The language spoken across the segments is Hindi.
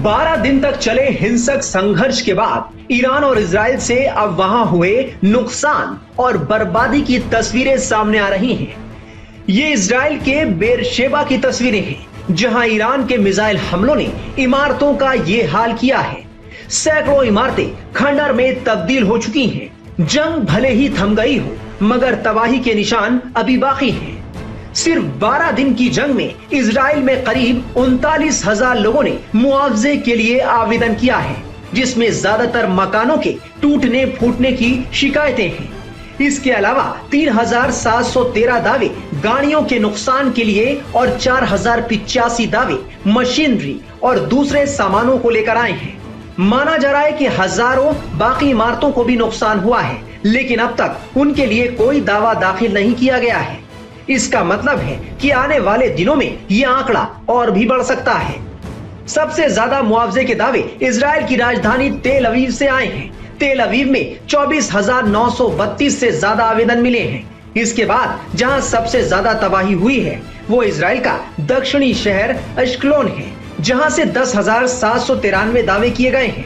12 दिन तक चले हिंसक संघर्ष के बाद ईरान और इजराइल से अब वहां हुए नुकसान और बर्बादी की तस्वीरें सामने आ रही हैं। ये इजराइल के बेरशेबा की तस्वीरें हैं, जहां ईरान के मिसाइल हमलों ने इमारतों का ये हाल किया है। सैकड़ों इमारतें खंडर में तब्दील हो चुकी हैं। जंग भले ही थम गई हो, मगर तबाही के निशान अभी बाकी हैं। सिर्फ 12 दिन की जंग में इजराइल में करीब 39,000 लोगों ने मुआवजे के लिए आवेदन किया है, जिसमें ज्यादातर मकानों के टूटने फूटने की शिकायतें हैं। इसके अलावा 3,713 दावे गाड़ियों के नुकसान के लिए और 4,085 दावे मशीनरी और दूसरे सामानों को लेकर आए हैं। माना जा रहा है कि हजारों बाकी इमारतों को भी नुकसान हुआ है, लेकिन अब तक उनके लिए कोई दावा दाखिल नहीं किया गया है। इसका मतलब है कि आने वाले दिनों में यह आंकड़ा और भी बढ़ सकता है। सबसे ज्यादा मुआवजे के दावे इजराइल की राजधानी तेल अवीव से आए हैं। तेल अवीव में 24,932 से ज्यादा आवेदन मिले हैं। इसके बाद जहां सबसे ज्यादा तबाही हुई है वो इजराइल का दक्षिणी शहर अश्कलोन है, जहां से 10,793 दावे किए गए हैं।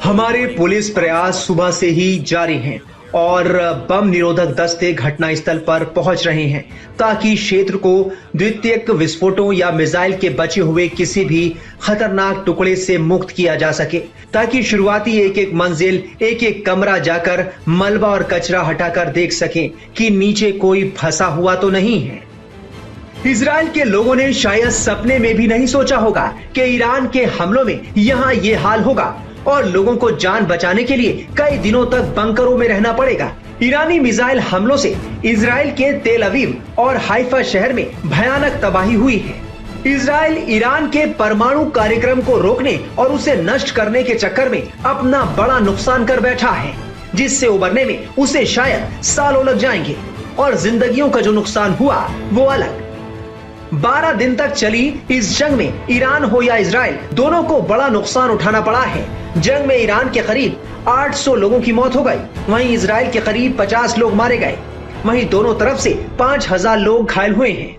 हमारे पुलिस प्रयास सुबह से ही जारी हैं और बम निरोधक दस्ते घटनास्थल पर पहुंच रहे हैं, ताकि क्षेत्र को द्वितीयक विस्फोटों या मिसाइल के बचे हुए किसी भी खतरनाक टुकड़े से मुक्त किया जा सके, ताकि शुरुआती एक एक मंजिल, एक एक कमरा जाकर मलबा और कचरा हटाकर देख सकें कि नीचे कोई फंसा हुआ तो नहीं है। इजराइल के लोगों ने शायद सपने में भी नहीं सोचा होगा कि ईरान के हमलों में यहाँ ये हाल होगा और लोगों को जान बचाने के लिए कई दिनों तक बंकरों में रहना पड़ेगा। ईरानी मिसाइल हमलों से इजराइल के तेल अवीव और हाइफा शहर में भयानक तबाही हुई है। इजराइल ईरान के परमाणु कार्यक्रम को रोकने और उसे नष्ट करने के चक्कर में अपना बड़ा नुकसान कर बैठा है, जिससे उबरने में उसे शायद सालों लग जाएंगे। और जिंदगियों का जो नुकसान हुआ वो अलग। 12 दिन तक चली इस जंग में ईरान हो या इजराइल, दोनों को बड़ा नुकसान उठाना पड़ा है। जंग में ईरान के करीब 800 लोगों की मौत हो गई, वहीं इजराइल के करीब 50 लोग मारे गए। वहीं दोनों तरफ से 5,000 लोग घायल हुए हैं।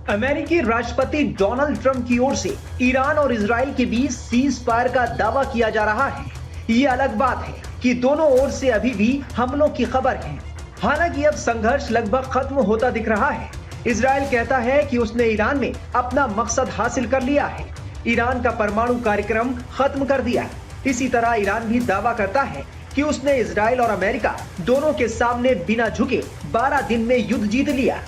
अमेरिकी राष्ट्रपति डोनाल्ड ट्रंप की ओर से ईरान और इजराइल के बीच सीज फायर का दावा किया जा रहा है। ये अलग बात है कि दोनों ओर से अभी भी हमलों की खबर है। हालांकि अब संघर्ष लगभग खत्म होता दिख रहा है। इजराइल कहता है कि उसने ईरान में अपना मकसद हासिल कर लिया है, ईरान का परमाणु कार्यक्रम खत्म कर दिया। इसी तरह ईरान भी दावा करता है कि उसने इजराइल और अमेरिका दोनों के सामने बिना झुके 12 दिन में युद्ध जीत लिया।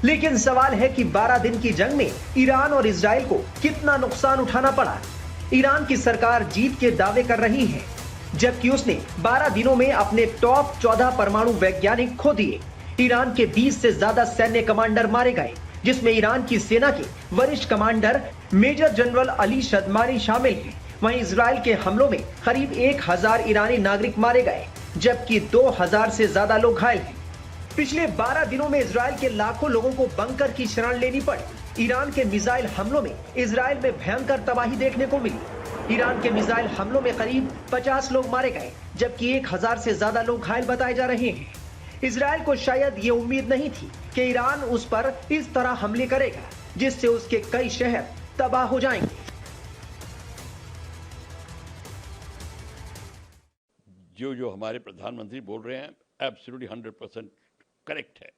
लेकिन सवाल है कि 12 दिन की जंग में ईरान और इजराइल को कितना नुकसान उठाना पड़ा। ईरान की सरकार जीत के दावे कर रही है, जबकि उसने 12 दिनों में अपने टॉप 14 परमाणु वैज्ञानिक खो दिए। ईरान के 20 से ज्यादा सैन्य कमांडर मारे गए, जिसमें ईरान की सेना के वरिष्ठ कमांडर मेजर जनरल अली शदमानी शामिल हैं। वहीं इजराइल के हमलों में करीब 1,000 ईरानी नागरिक मारे गए, जबकि 2,000 से ज्यादा लोग घायल हैं। पिछले 12 दिनों में इजराइल के लाखों लोगों को बंकर की शरण लेनी पड़ी। ईरान के मिसाइल हमलों में इजराइल में भयंकर तबाही देखने को मिली। ईरान के मिसाइल हमलों में करीब 50 लोग मारे गए, जबकि 1,000 से ज्यादा लोग घायल बताए जा रहे हैं। इजराइल को शायद ये उम्मीद नहीं थी कि ईरान उस पर इस तरह हमले करेगा, जिससे उसके कई शहर तबाह हो जाएंगे। जो हमारे प्रधानमंत्री बोल रहे हैं एब्सोल्युटली 100% करेक्ट है।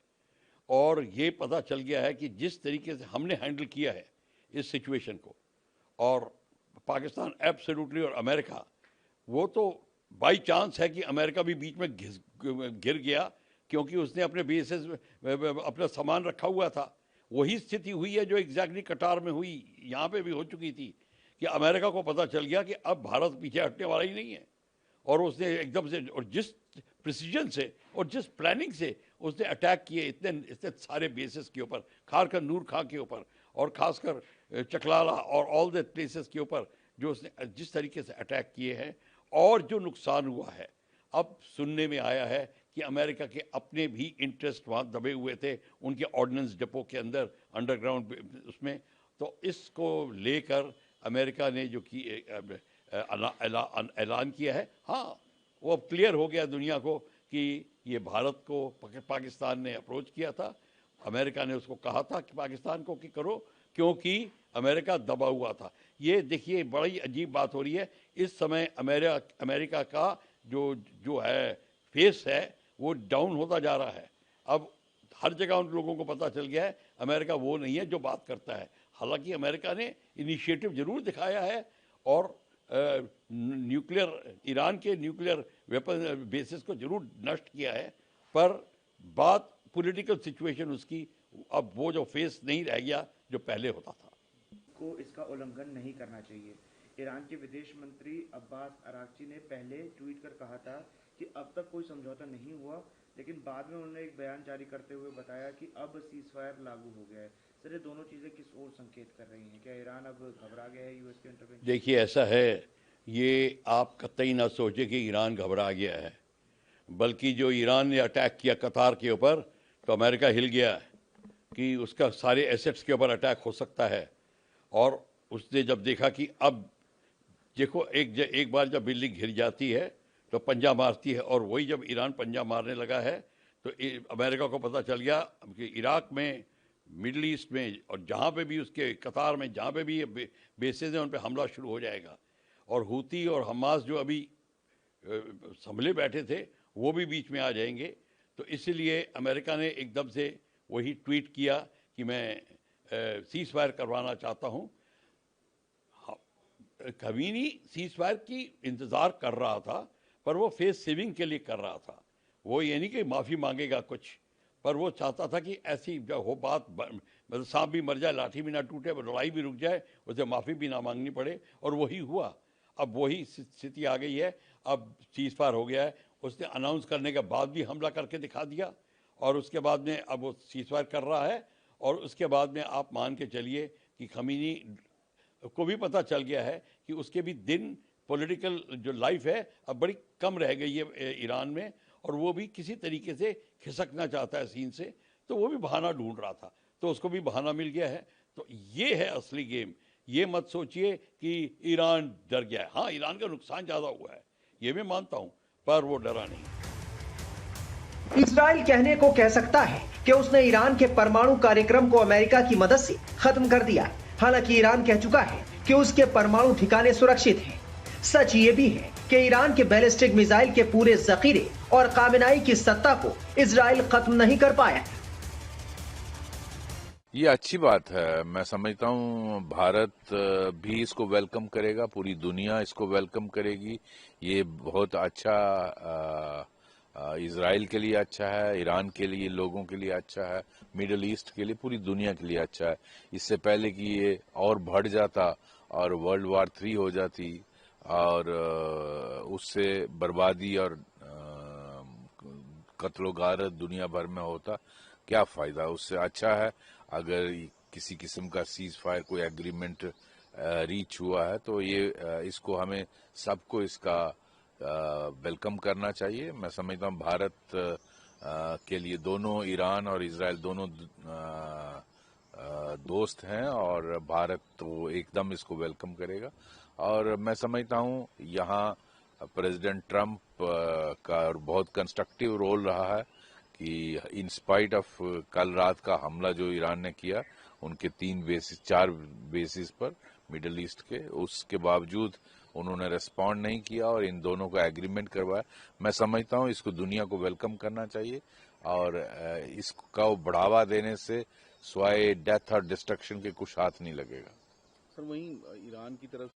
और ये पता चल गया है कि जिस तरीके से हमने हैंडल किया है इस सिचुएशन को, और पाकिस्तान एब्सोल्युटली और अमेरिका, वो तो बाई चांस है कि अमेरिका भी बीच में गिर गया, क्योंकि उसने अपने बेसेस अपना सामान रखा हुआ था। वही स्थिति हुई है जो एग्जैक्टली कटार में हुई, यहाँ पे भी हो चुकी थी कि अमेरिका को पता चल गया कि अब भारत पीछे हटने वाला ही नहीं है, और उसने एकदम से और जिस प्रिसीजन से और जिस प्लानिंग से उसने अटैक किए इतने सारे बेसिस के ऊपर, खारकर नूर खां के ऊपर और खासकर चकलाला और ऑल द प्लेसेस के ऊपर, जो उसने जिस तरीके से अटैक किए हैं और जो नुकसान हुआ है। अब सुनने में आया है कि अमेरिका के अपने भी इंटरेस्ट वहाँ दबे हुए थे उनके ऑर्डिनेंस डिपो के अंदर, अंडरग्राउंड उसमें। तो इसको लेकर अमेरिका ने जो कि ऐलान किया है, हाँ वो अब क्लियर हो गया दुनिया को कि ये भारत को पाकिस्तान ने अप्रोच किया था, अमेरिका ने उसको कहा था कि पाकिस्तान को कि करो, क्योंकि अमेरिका दबा हुआ था। ये देखिए बड़ी अजीब बात हो रही है, इस समय अमेरिका का जो है फेस है वो डाउन होता जा रहा है। अब हर जगह उन लोगों को पता चल गया है अमेरिका वो नहीं है जो बात करता है। हालांकि अमेरिका ने इनिशिएटिव जरूर दिखाया है और ईरान के न्यूक्लियर वेपन बेसिस को जरूर नष्ट किया है, पर बात पॉलिटिकल सिचुएशन उसकी अब वो जो फेस नहीं रह गया जो पहले होता था। को इसका उल्लंघन नहीं करना चाहिए। ईरान के विदेश मंत्री अब्बास अरागची ने पहले ट्वीट कर कहा था कि अब तक कोई समझौता नहीं हुआ, लेकिन बाद में उन्होंने एक बयान जारी करते हुए बताया कि अब सीज़फायर लागू हो गया है। सर, ये दोनों चीज़ें किस ओर संकेत कर रही हैं? क्या ईरान अब घबरा गया है यूएस के इंटरवेंशन? देखिए ऐसा है, ये आप कतई ना सोचे कि ईरान घबरा गया है, बल्कि जो ईरान ने अटैक किया कतार के ऊपर तो अमेरिका हिल गया है कि उसका सारे एसेट्स के ऊपर अटैक हो सकता है। और उसने जब देखा कि अब देखो एक बार जब बिल्डिंग घिर जाती है तो पंजा मारती है, और वही जब ईरान पंजा मारने लगा है तो अमेरिका को पता चल गया कि इराक में, मिडल ईस्ट में और जहाँ पे भी उसके कतार में जहाँ पे भी बेसेस हैं उन पे हमला शुरू हो जाएगा। और हूती और हमास जो अभी संभले बैठे थे वो भी बीच में आ जाएंगे। तो इसलिए अमेरिका ने एकदम से वही ट्वीट किया कि मैं सीज़ फायर करवाना चाहता हूँ। खमीनी सीज़ फायर की इंतज़ार कर रहा था, पर वो फेस सेविंग के लिए कर रहा था। वो ये नहीं कि माफ़ी मांगेगा कुछ, पर वो चाहता था कि ऐसी जब हो बात, मतलब सांप भी मर जाए लाठी भी ना टूटे, लड़ाई भी रुक जाए, उसे माफ़ी भी ना मांगनी पड़े, और वही हुआ। अब वही स्थिति आ गई है, अब सीज़ फायर हो गया है। उसने अनाउंस करने के बाद भी हमला करके दिखा दिया, और उसके बाद में अब वो सीज़ फायर कर रहा है। और उसके बाद में आप मान के चलिए कि खमीनी को भी पता चल गया है कि उसके भी दिन, पॉलिटिकल जो लाइफ है अब बड़ी कम रह गई है ईरान में, और वो भी किसी तरीके से खिसकना चाहता है सीन से। तो वो भी बहाना ढूंढ रहा था, तो उसको भी बहाना मिल गया है। तो ये है असली गेम। ये मत सोचिए कि ईरान डर गया है। हाँ, ईरान का नुकसान ज़्यादा हुआ है, ये मैं मानता हूँ, पर वो डरा नहीं। इजराइल कहने को कह सकता है कि उसने ईरान के परमाणु कार्यक्रम को अमेरिका की मदद से खत्म कर दिया। हालांकि ईरान कह चुका है कि उसके परमाणु ठिकाने सुरक्षित हैं। सच ये भी है कि ईरान के बैलिस्टिक मिसाइल के पूरे जखीरे और कामिनाई की सत्ता को इजराइल खत्म नहीं कर पाया। ये अच्छी बात है। मैं समझता हूँ भारत भी इसको वेलकम करेगा, पूरी दुनिया इसको वेलकम करेगी। ये बहुत अच्छा इजराइल के लिए अच्छा है, ईरान के लिए, लोगों के लिए अच्छा है, मिडिल ईस्ट के लिए, पूरी दुनिया के लिए अच्छा है। इससे पहले कि ये और बढ़ जाता और वर्ल्ड वार 3 हो जाती और उससे बर्बादी और कत्लो गारत दुनिया भर में होता, क्या फायदा। उससे अच्छा है अगर किसी किस्म का सीज फायर कोई एग्रीमेंट रीच हुआ है, तो ये इसको हमें सबको इसका वेलकम करना चाहिए। मैं समझता हूँ भारत के लिए दोनों, ईरान और इजराइल दोनों दोस्त हैं, और भारत तो एकदम इसको वेलकम करेगा। और मैं समझता हूँ यहाँ प्रेसिडेंट ट्रंप का बहुत कंस्ट्रक्टिव रोल रहा है कि इन स्पाइट ऑफ कल रात का हमला जो ईरान ने किया उनके 4 बेसिस पर मिडिल ईस्ट के, उसके बावजूद उन्होंने रिस्पॉन्ड नहीं किया और इन दोनों का एग्रीमेंट करवाया। मैं समझता हूँ इसको दुनिया को वेलकम करना चाहिए, और इसका बढ़ावा देने से स्वाय डेथ और डिस्ट्रक्शन के कुछ हाथ नहीं लगेगा। सर, वहीं ईरान की तरफ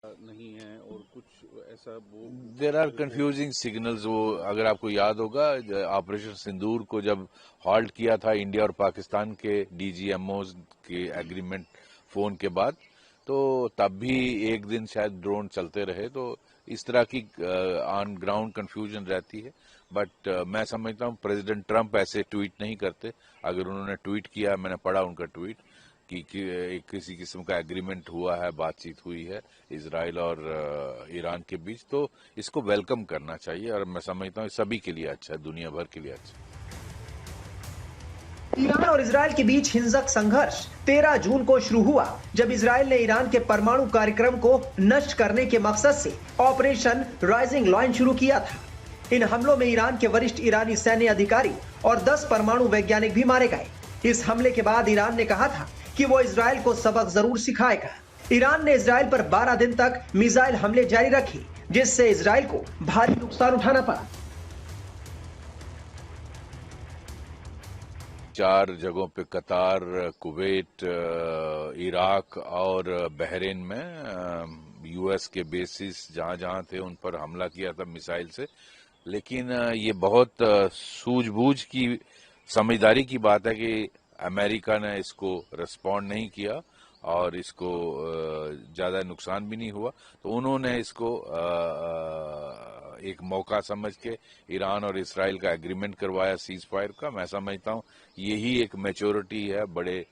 नहीं है और कुछ ऐसा वो देयर आर कंफ्यूजिंग सिग्नल्स। वो अगर आपको याद होगा ऑपरेशन सिंदूर को जब हॉल्ट किया था इंडिया और पाकिस्तान के डीजीएमओज के एग्रीमेंट फोन के बाद, तो तब भी एक दिन शायद ड्रोन चलते रहे। तो इस तरह की ऑन ग्राउंड कंफ्यूजन रहती है। बट मैं समझता हूँ प्रेसिडेंट ट्रंप ऐसे ट्वीट नहीं करते। अगर उन्होंने ट्वीट किया, मैंने पढ़ा उनका ट्वीट कि किसी किस्म का एग्रीमेंट हुआ है, बातचीत हुई है इजराइल और ईरान के बीच, तो इसको वेलकम करना चाहिए। और मैं समझता हूँ सभी के लिए अच्छा है, दुनिया भर के लिए अच्छा है। ईरान और इजराइल के बीच हिंसक संघर्ष 13 जून को शुरू हुआ, जब इजराइल ने ईरान के परमाणु कार्यक्रम को नष्ट करने के मकसद से ऑपरेशन राइजिंग लायन शुरू किया था। इन हमलों में ईरान के वरिष्ठ ईरानी सैन्य अधिकारी और 10 परमाणु वैज्ञानिक भी मारे गए। इस हमले के बाद ईरान ने कहा था कि वो इजराइल को सबक जरूर सिखाएगा। ईरान ने इजराइल पर 12 दिन तक मिसाइल हमले जारी रखे, जिससे इजराइल को भारी नुकसान उठाना पड़ा। 4 जगहों पे कतार, कुवैत, इराक और बहरीन में यूएस के बेसिस जहां थे उन पर हमला किया था मिसाइल से। लेकिन ये बहुत सूझबूझ की, समझदारी की बात है कि अमेरिका ने इसको रिस्पॉन्ड नहीं किया और इसको ज्यादा नुकसान भी नहीं हुआ। तो उन्होंने इसको एक मौका समझ के ईरान और इसराइल का एग्रीमेंट करवाया सीज फायर का। मैं समझता हूं यही एक मैच्योरिटी है बड़े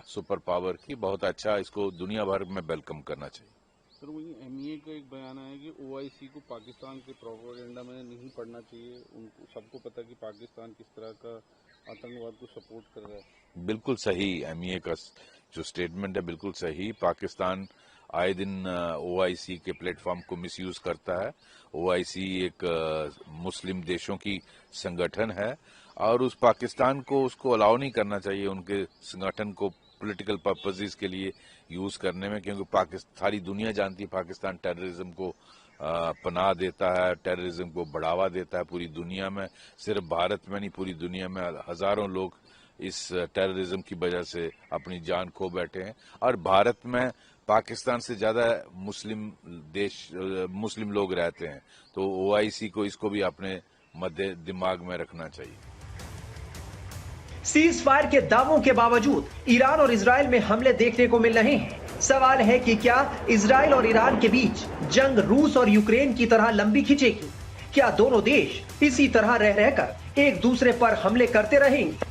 सुपर पावर की। बहुत अच्छा, इसको दुनिया भर में वेलकम करना चाहिए। सर, वही एमईए का एक बयान आया कि ओआईसी को पाकिस्तान के प्रोपेगेंडा में नहीं पढ़ना चाहिए। उनको सबको पता कि पाकिस्तान किस तरह का आतंकवाद को सपोर्ट कर रहा है। बिल्कुल सही, एमईए का जो स्टेटमेंट है बिल्कुल सही। पाकिस्तान आए दिन ओआईसी के प्लेटफॉर्म को मिसयूज करता है। ओआईसी एक मुस्लिम देशों की संगठन है और उस पाकिस्तान को उसको अलाउ नहीं करना चाहिए उनके संगठन को पॉलिटिकल पर्पसेस के लिए यूज करने में, क्योंकि सारी दुनिया जानती है पाकिस्तान टेररिज्म को पनाह देता है, टेररिज्म को बढ़ावा देता है पूरी दुनिया में। सिर्फ भारत में नहीं, पूरी दुनिया में हजारों लोग इस टेररिज्म की वजह से अपनी जान खो बैठे हैं। और भारत में पाकिस्तान से ज्यादा मुस्लिम लोग रहते हैं। तो ओआईसी को इसको भी अपने मध्य दिमाग में रखना चाहिए। सीज फायर के दावों के बावजूद ईरान और इजराइल में हमले देखने को मिल रहे हैं। सवाल है कि क्या इजराइल और ईरान के बीच जंग रूस और यूक्रेन की तरह लंबी खिंचेगी? क्या दोनों देश इसी तरह रह रहकर एक दूसरे पर हमले करते रहेंगे?